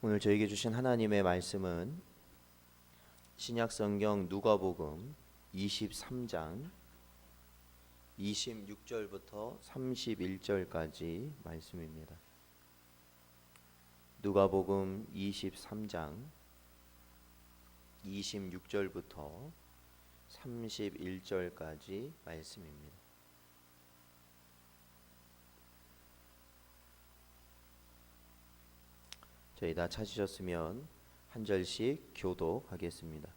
오늘 저에게 주신 하나님의 말씀은 신약성경 누가복음 23장 26절부터 31절까지 말씀입니다. 누가복음 23장 26절부터 31절까지 말씀입니다. 저희 다 찾으셨으면 한 절씩 교독하겠습니다.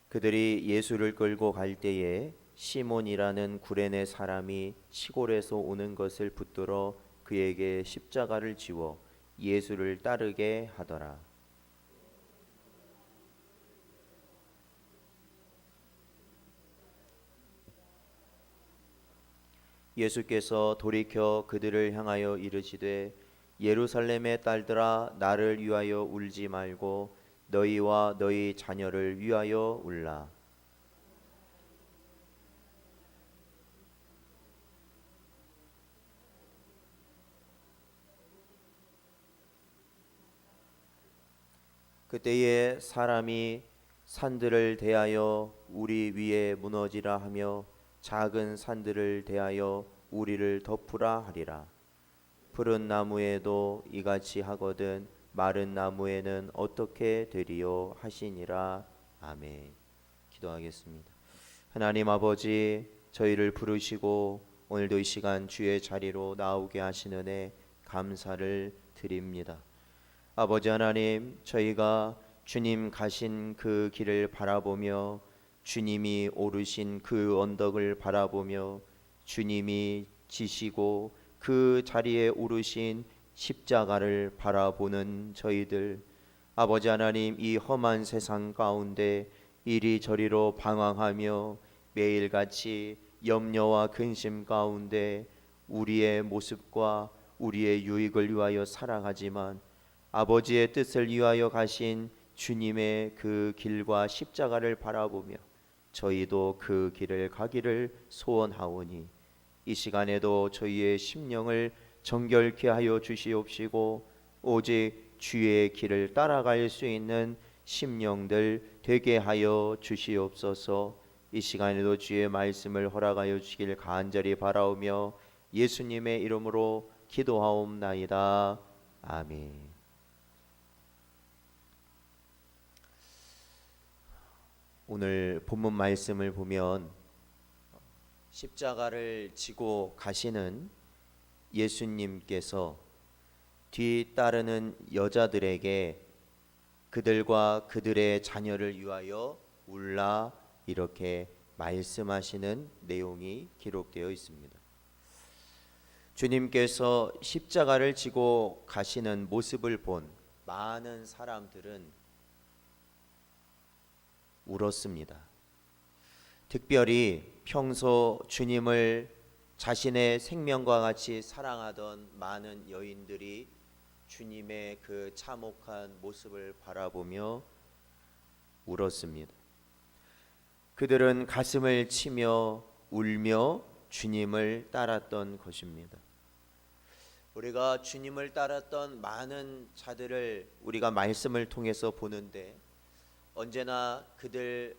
그들이 예수를 끌고 갈 때에 시몬이라는 구레네 사람이 시골에서 오는 것을 붙들어 그에게 십자가를 지워 예수를 따르게 하더라. 예수께서 돌이켜 그들을 향하여 이르시되 예루살렘의 딸들아 나를 위하여 울지 말고 너희와 너희 자녀를 위하여 울라. 그때에 사람이 산들을 대하여 우리 위에 무너지라 하며 작은 산들을 대하여 우리를 덮으라 하리라. 푸른 나무에도 이같이 하거든 마른 나무에는 어떻게 되리요 하시니라. 아멘. 기도하겠습니다. 하나님 아버지, 저희를 부르시고 오늘도 이 시간 주의 자리로 나오게 하신 은혜 감사를 드립니다. 아버지 하나님, 저희가 주님 가신 그 길을 바라보며 주님이 오르신 그 언덕을 바라보며 주님이 지시고 그 자리에 오르신 십자가를 바라보는 저희들, 아버지 하나님, 이 험한 세상 가운데 이리저리로 방황하며 매일같이 염려와 근심 가운데 우리의 모습과 우리의 유익을 위하여 살아가지만 아버지의 뜻을 위하여 가신 주님의 그 길과 십자가를 바라보며 저희도 그 길을 가기를 소원하오니 이 시간에도 저희의 심령을 정결케 하여 주시옵시고 오직 주의 길을 따라갈 수 있는 심령들 되게 하여 주시옵소서. 이 시간에도 주의 말씀을 허락하여 주시길 간절히 바라오며 예수님의 이름으로 기도하옵나이다. 아멘. 오늘 본문 말씀을 보면 십자가를 지고 가시는 예수님께서 뒤따르는 여자들에게 그들과 그들의 자녀를 위하여 울라 이렇게 말씀하시는 내용이 기록되어 있습니다. 주님께서 십자가를 지고 가시는 모습을 본 많은 사람들은 울었습니다. 특별히 평소 주님을 자신의 생명과 같이 사랑하던 많은 여인들이 주님의 그 참혹한 모습을 바라보며 울었습니다. 그들은 가슴을 치며 울며 주님을 따랐던 것입니다. 우리가 주님을 따랐던 많은 자들을 우리가 말씀을 통해서 보는데 언제나 그들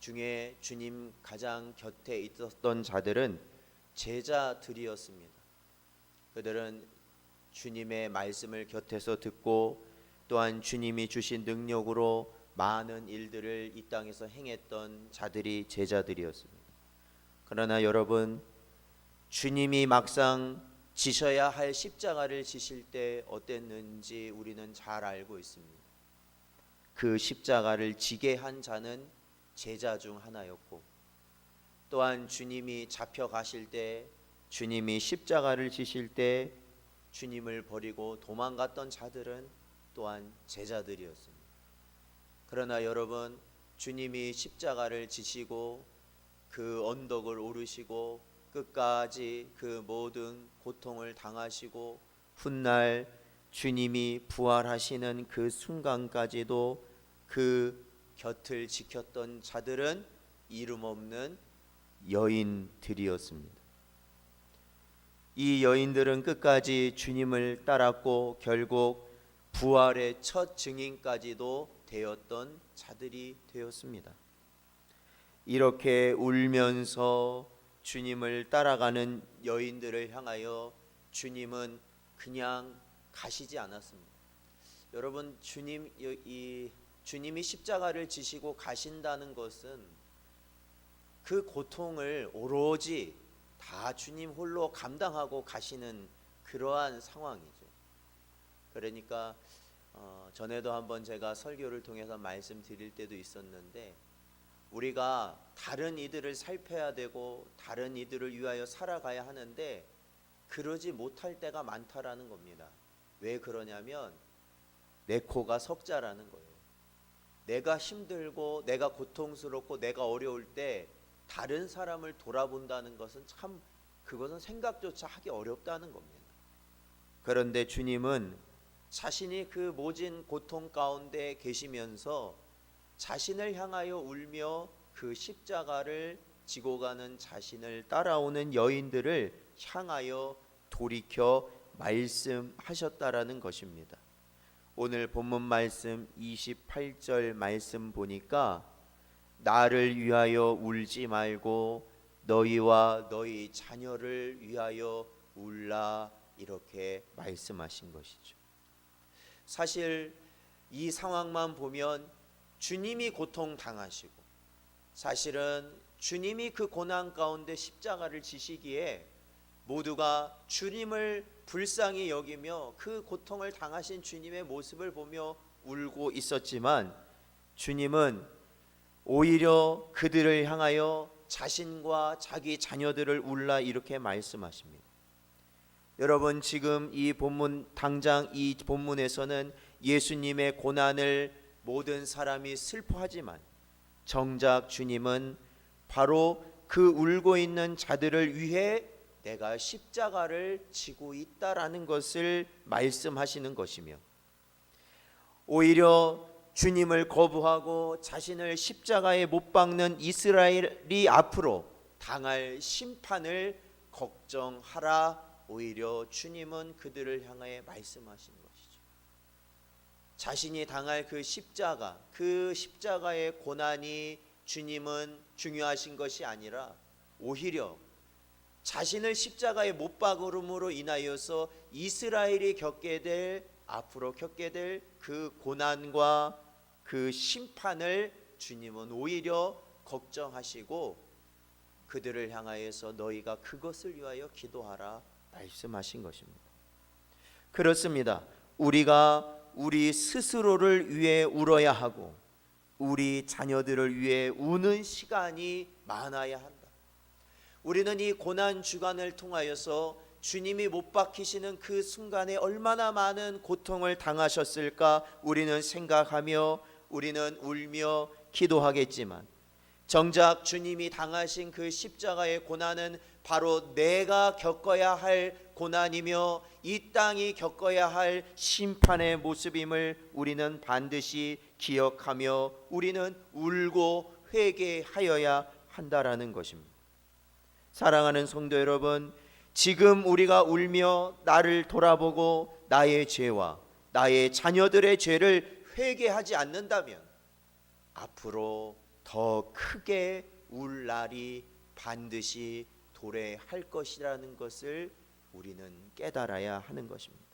중에 주님 가장 곁에 있었던 자들은 제자들이었습니다. 그들은 주님의 말씀을 곁에서 듣고 또한 주님이 주신 능력으로 많은 일들을 이 땅에서 행했던 자들이 제자들이었습니다. 그러나 여러분, 주님이 막상 지셔야 할 십자가를 지실 때 어땠는지 우리는 잘 알고 있습니다. 그 십자가를 지게 한 자는 제자 중 하나였고 또한 주님이 잡혀가실 때 주님이 십자가를 지실 때 주님을 버리고 도망갔던 자들은 또한 제자들이었습니다. 그러나 여러분, 주님이 십자가를 지시고 그 언덕을 오르시고 끝까지 그 모든 고통을 당하시고 훗날 주님이 부활하시는 그 순간까지도 그 곁을 지켰던 자들은 이름 없는 여인들이었습니다. 이 여인들은 끝까지 주님을 따랐고 결국 부활의 첫 증인까지도 되었던 자들이 되었습니다. 이렇게 울면서 주님을 따라가는 여인들을 향하여 주님은 그냥 가시지 않았습니다. 여러분, 주님이 십자가를 지시고 가신다는 것은 그 고통을 오로지 다 주님 홀로 감당하고 가시는 그러한 상황이죠. 그러니까 전에도 한번 제가 설교를 통해서 말씀드릴 때도 있었는데, 우리가 다른 이들을 살펴야 되고 다른 이들을 위하여 살아가야 하는데 그러지 못할 때가 많다라는 겁니다. 왜 그러냐면 내 코가 석자라는 거예요. 내가 힘들고 내가 고통스럽고 내가 어려울 때 다른 사람을 돌아본다는 것은 참, 그것은 생각조차 하기 어렵다는 겁니다. 그런데 주님은 자신이 그 모진 고통 가운데 계시면서 자신을 향하여 울며 그 십자가를 지고 가는 자신을 따라오는 여인들을 향하여 돌이켜 말씀하셨다라는 것입니다. 오늘 본문 말씀 28절 말씀 보니까 나를 위하여 울지 말고 너희와 너희 자녀를 위하여 울라, 이렇게 말씀하신 것이죠. 사실 이 상황만 보면 주님이 고통 당하시고, 사실은 주님이 그 고난 가운데 십자가를 지시기에 모두가 주님을 불쌍히 여기며 그 고통을 당하신 주님의 모습을 보며 울고 있었지만, 주님은 오히려 그들을 향하여 자신과 자기 자녀들을 울라, 이렇게 말씀하십니다. 여러분, 지금 이 본문, 당장 이 본문에서는 예수님의 고난을 모든 사람이 슬퍼하지만 정작 주님은 바로 그 울고 있는 자들을 위해 내가 십자가를 지고 있다라는 것을 말씀하시는 것이며, 오히려 주님을 거부하고 자신을 십자가에 못 박는 이스라엘이 앞으로 당할 심판을 걱정하라, 오히려 주님은 그들을 향해 말씀하시는 것이죠. 자신이 당할 그 십자가, 그 십자가의 고난이 주님은 중요하신 것이 아니라 오히려 자신을 십자가에 못 박음으로 인하여서 이스라엘이 앞으로 겪게 될 그 고난과 그 심판을 주님은 오히려 걱정하시고 그들을 향하여서 너희가 그것을 위하여 기도하라 말씀하신 것입니다. 그렇습니다. 우리가 우리 스스로를 위해 울어야 하고 우리 자녀들을 위해 우는 시간이 많아야 한다. 우리는 이 고난 주간을 통하여서 주님이 못 박히시는 그 순간에 얼마나 많은 고통을 당하셨을까 우리는 생각하며 우리는 울며 기도하겠지만, 정작 주님이 당하신 그 십자가의 고난은 바로 내가 겪어야 할 고난이며 이 땅이 겪어야 할 심판의 모습임을 우리는 반드시 기억하며 우리는 울고 회개하여야 한다라는 것입니다. 사랑하는 성도 여러분, 지금 우리가 울며 나를 돌아보고 나의 죄와 나의 자녀들의 죄를 회개하지 않는다면 앞으로 더 크게 울 날이 반드시 도래할 것이라는 것을 우리는 깨달아야 하는 것입니다.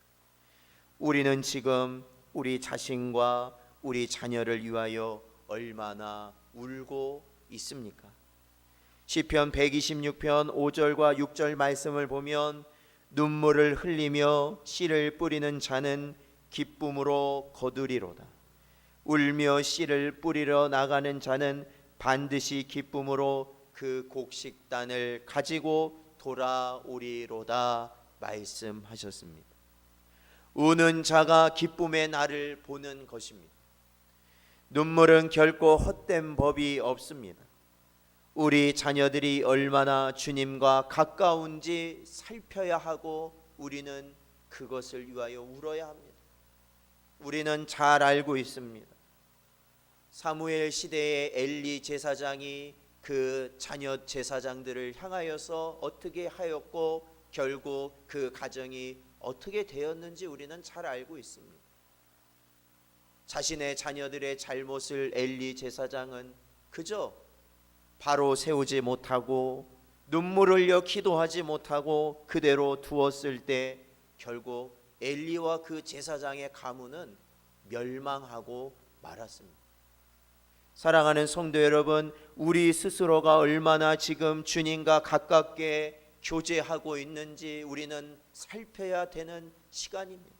우리는 지금 우리 자신과 우리 자녀를 위하여 얼마나 울고 있습니까? 시편 126편 5절과 6절 말씀을 보면 눈물을 흘리며 씨를 뿌리는 자는 기쁨으로 거두리로다. 울며 씨를 뿌리러 나가는 자는 반드시 기쁨으로 그 곡식단을 가지고 돌아오리로다 말씀하셨습니다. 우는 자가 기쁨의 날을 보는 것입니다. 눈물은 결코 헛된 법이 없습니다. 우리 자녀들이 얼마나 주님과 가까운지 살펴야 하고 우리는 그것을 위하여 울어야 합니다. 우리는 잘 알고 있습니다. 사무엘 시대의 엘리 제사장이 그 자녀 제사장들을 향하여서 어떻게 하였고 결국 그 가정이 어떻게 되었는지 우리는 잘 알고 있습니다. 자신의 자녀들의 잘못을 엘리 제사장은 그저 바로 세우지 못하고 눈물 흘려 기도하지 못하고 그대로 두었을 때 결국 엘리와 그 제사장의 가문은 멸망하고 말았습니다. 사랑하는 성도 여러분, 우리 스스로가 얼마나 지금 주님과 가깝게 교제하고 있는지 우리는 살펴야 되는 시간입니다.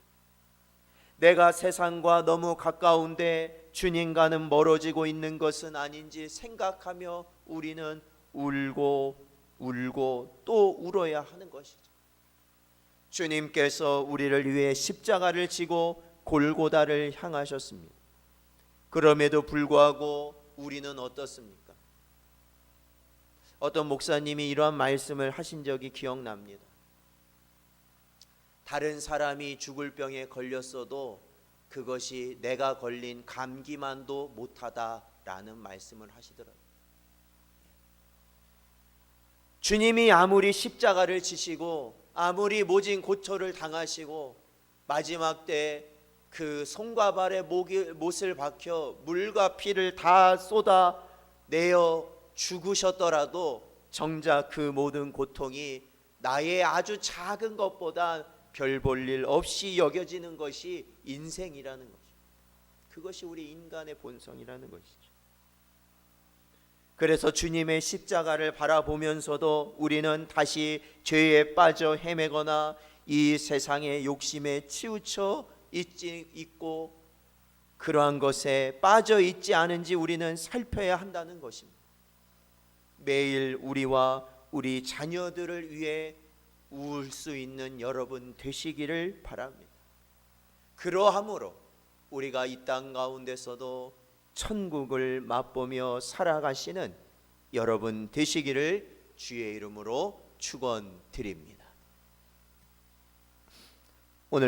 내가 세상과 너무 가까운데 주님과는 멀어지고 있는 것은 아닌지 생각하며 우리는 울고 또 울어야 하는 것이죠. 주님께서 우리를 위해 십자가를 지고 골고다를 향하셨습니다. 그럼에도 불구하고 우리는 어떻습니까? 어떤 목사님이 이러한 말씀을 하신 적이 기억납니다. 다른 사람이 죽을 병에 걸렸어도 그것이 내가 걸린 감기만도 못하다라는 말씀을 하시더라고요. 주님이 아무리 십자가를 지시고 아무리 모진 고초를 당하시고 마지막 때 그 손과 발에 못을 박혀 물과 피를 다 쏟아내어 죽으셨더라도 정작 그 모든 고통이 나의 아주 작은 것보다 별 볼 일 없이 여겨지는 것이 인생이라는 것이죠. 그것이 우리 인간의 본성이라는 것이죠. 그래서 주님의 십자가를 바라보면서도 우리는 다시 죄에 빠져 헤매거나 이 세상의 욕심에 치우쳐 있고 그러한 것에 빠져 있지 않은지 우리는 살펴야 한다는 것입니다. 매일 우리와 우리 자녀들을 위해 울 수 있는 여러분 되시기를 바랍니다. 그러함으로 우리가 이 땅 가운데서도 천국을 맛보며 살아가시는 여러분 되시기를 주의 이름으로 축원드립니다. 오늘도